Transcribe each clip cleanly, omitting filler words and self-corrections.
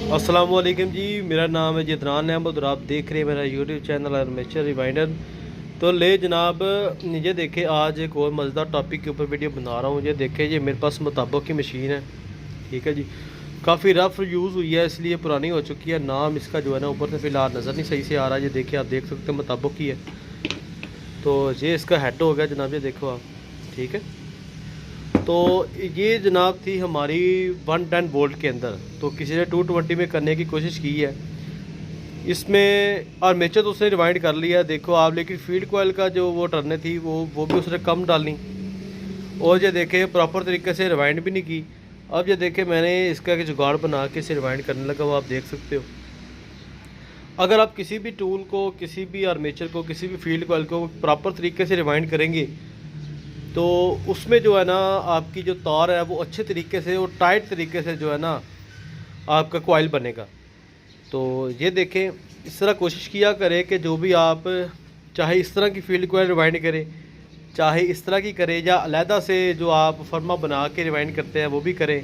अस्सलामुअलैकुम जी, मेरा नाम है जिदरान अहमद और आप देख रहे हैं मेरा यूट्यूब चैनल आर्मेचर रिवाइंडर। तो ले जनाब, ये देखे आज एक और मज़ेदार टॉपिक के ऊपर वीडियो बना रहा हूँ। ये देखे ये मेरे पास मुताबक की मशीन है, ठीक है जी। काफ़ी रफ यूज़ हुई है, इसलिए पुरानी हो चुकी है। नाम इसका जो है ना ऊपर से फ़िलहाल नज़र नहीं सही से आ रहा है। ये देखिए, आप देख सकते हैं मुताबक की है। तो ये इसका हेड हो गया जनाब, ये देखो आप, ठीक है। तो ये जनाब थी हमारी 110 वोल्ट के अंदर। तो किसी ने 220 में करने की कोशिश की है इसमें, आर्मेचर तो उसने रिवाइंड कर लिया देखो आप, लेकिन फील्ड कोयल का जो वो टर्ने थी वो भी उसने कम डालनी। और ये देखे प्रॉपर तरीके से रिवाइंड भी नहीं की। अब ये देखे मैंने इसका एक जुगाड़ बना के इसे रिवाइंड करने लगा, वो आप देख सकते हो। अगर आप किसी भी टूल को, किसी भी आर्मेचर को, किसी भी फील्ड कोयल को प्रॉपर तरीके से रिवाइंड करेंगे तो उसमें जो है ना आपकी जो तार है वो अच्छे तरीके से और टाइट तरीके से जो है ना आपका कॉइल बनेगा। तो ये देखें, इस तरह कोशिश किया करें कि जो भी आप, चाहे इस तरह की फील्ड कॉइल रिवाइंड करें, चाहे इस तरह की करें, या अलहदा से जो आप फर्मा बना के रिवाइंड करते हैं वो भी करें,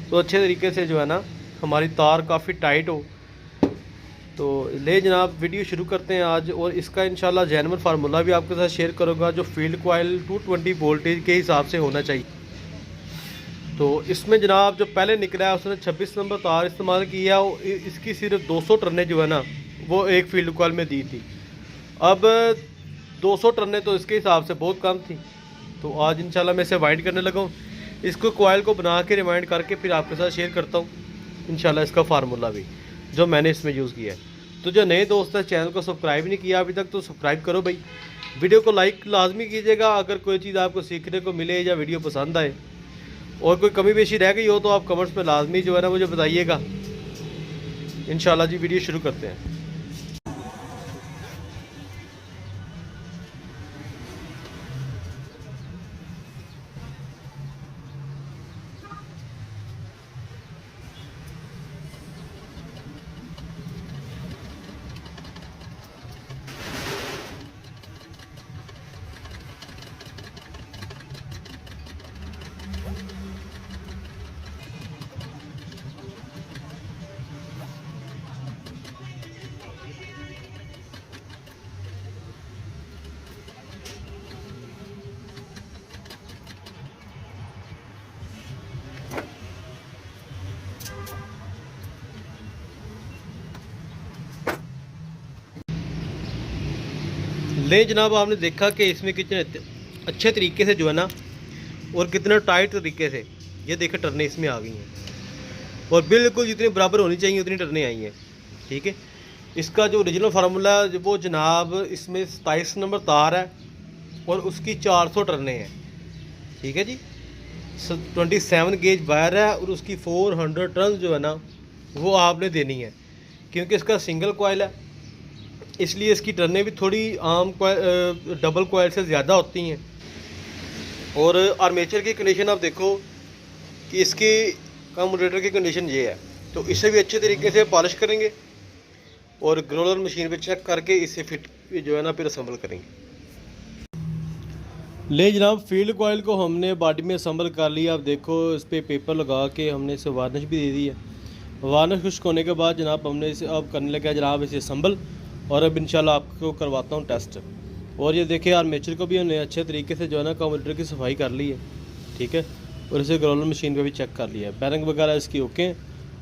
तो अच्छे तरीके से जो है ना हमारी तार काफ़ी टाइट हो। तो ले जनाब, वीडियो शुरू करते हैं आज। और इसका इंशाल्लाह जेन्युइन फार्मूला भी आपके साथ शेयर करूँगा जो फील्ड कॉइल 220 वोल्टेज के हिसाब से होना चाहिए। तो इसमें जनाब जो पहले निकला है उसने 26 नंबर तार इस्तेमाल किया। इसकी सिर्फ 200 टर्ने जो है ना वो एक फील्ड कॉइल में दी थी। अब 200 टर्ने तो इसके हिसाब से बहुत कम थी। तो आज इंशाल्लाह मैं इसे वाइंड करने लगा हूँ। इसको कॉइल को बना के रिवाइंड करके फिर आपके साथ शेयर करता हूँ इंशाल्लाह इसका फार्मूला भी जो मैंने इसमें यूज़ किया है। तो जो नए दोस्त हैं, चैनल को सब्सक्राइब नहीं किया अभी तक तो सब्सक्राइब करो भाई। वीडियो को लाइक लाजमी कीजिएगा अगर कोई चीज़ आपको सीखने को मिले या वीडियो पसंद आए। और कोई कमी पेशी रह गई हो तो आप कमेंट्स में लाजमी जो है ना मुझे बताइएगा। इंशाल्लाह जी, वीडियो शुरू करते हैं। ले जनाब, आपने देखा कि इसमें कितने अच्छे तरीके से जो है ना और कितना टाइट तरीके से ये देखे टर्ने इसमें आ गई हैं। और बिल्कुल जितनी बराबर होनी चाहिए उतनी टर्ने आई हैं, ठीक है। इसका जो ओरिजिनल फार्मूला वो जनाब, इसमें 27 नंबर तार है और उसकी 400 टर्ने हैं, ठीक है जी। 27 गेज वायर है और उसकी 400 टर्न जो है ना वो आपने देनी है। क्योंकि इसका सिंगल कॉइल है इसलिए इसकी टर्नें भी थोड़ी आम डबल कॉइल से ज़्यादा होती हैं। और आर्मेचर की कंडीशन आप देखो कि इसकी कम्यूटेटर की कंडीशन ये है। तो इसे भी अच्छे तरीके से पॉलिश करेंगे और ग्रोलर मशीन पे चेक करके इसे फिट जो है ना फिर असम्बल करेंगे। ले जनाब, फील्ड कॉइल को हमने बॉडी में असम्बल कर लिया। आप देखो इस पर पेपर लगा के हमने इसे वार्निश भी दे दी है। वार्निश खुश्क होने के बाद जनाब हमने इसे अब करने लगा जनाब इसे असम्बल। और अब इंशाल्लाह आपको करवाता हूँ टेस्ट। और ये देखिए आर्मेचर को भी हमने अच्छे तरीके से जो है ना कम्यूटेटर की सफाई कर ली है, ठीक है। और इसे ग्रोलर मशीन पे भी चेक कर लिया है, बैरिंग वगैरह इसकी ओके हैं।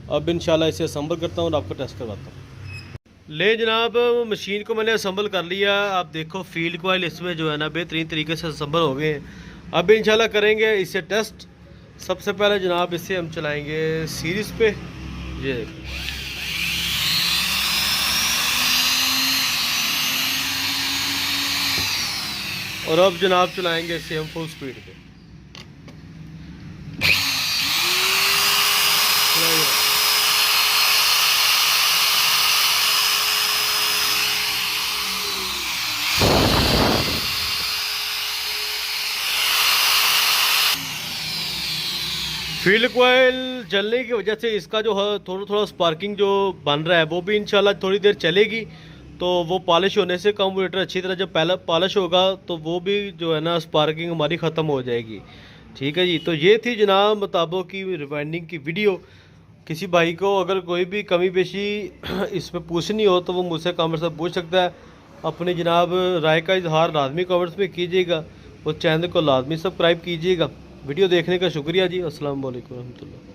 अब इंशाल्लाह इसे असम्बल करता हूँ और आपको टेस्ट करवाता हूँ। ले जनाब, मशीन को मैंने असम्बल कर लिया। आप देखो फील्ड कॉइल इसमें जो है ना बेहतरीन तरीके से असम्बल हो गए हैं। अब इंशाल्लाह करेंगे इसे टेस्ट। सबसे पहले जनाब इसे हम चलाएँगे सीरीज़ पे, ये और अब जनाब चलाएंगे इसे हम फुल स्पीड पे। फील्ड कॉइल जलने की वजह से इसका जो है थोड़ा थोड़ा स्पार्किंग जो बन रहा है वो भी इंशाल्लाह थोड़ी देर चलेगी। तो वो पॉलिश होने से कम्यूटेटर अच्छी तरह जब पहला पॉलिश होगा तो वो भी जो है ना स्पार्किंग हमारी ख़त्म हो जाएगी, ठीक है जी। तो ये थी जनाब मुताबक की रिवाइंडिंग की वीडियो। किसी भाई को अगर कोई भी कमी पेशी इसमें पूछनी हो तो वो मुझसे कमेंट्स में पूछ सकता है। अपनी जनाब राय का इजहार लाजमी कमेंट्स में कीजिएगा और चैनल को लाजमी सब्सक्राइब कीजिएगा। वीडियो देखने का शुक्रिया जी। अस्सलाम वालेकुम रहमतुल्लाह।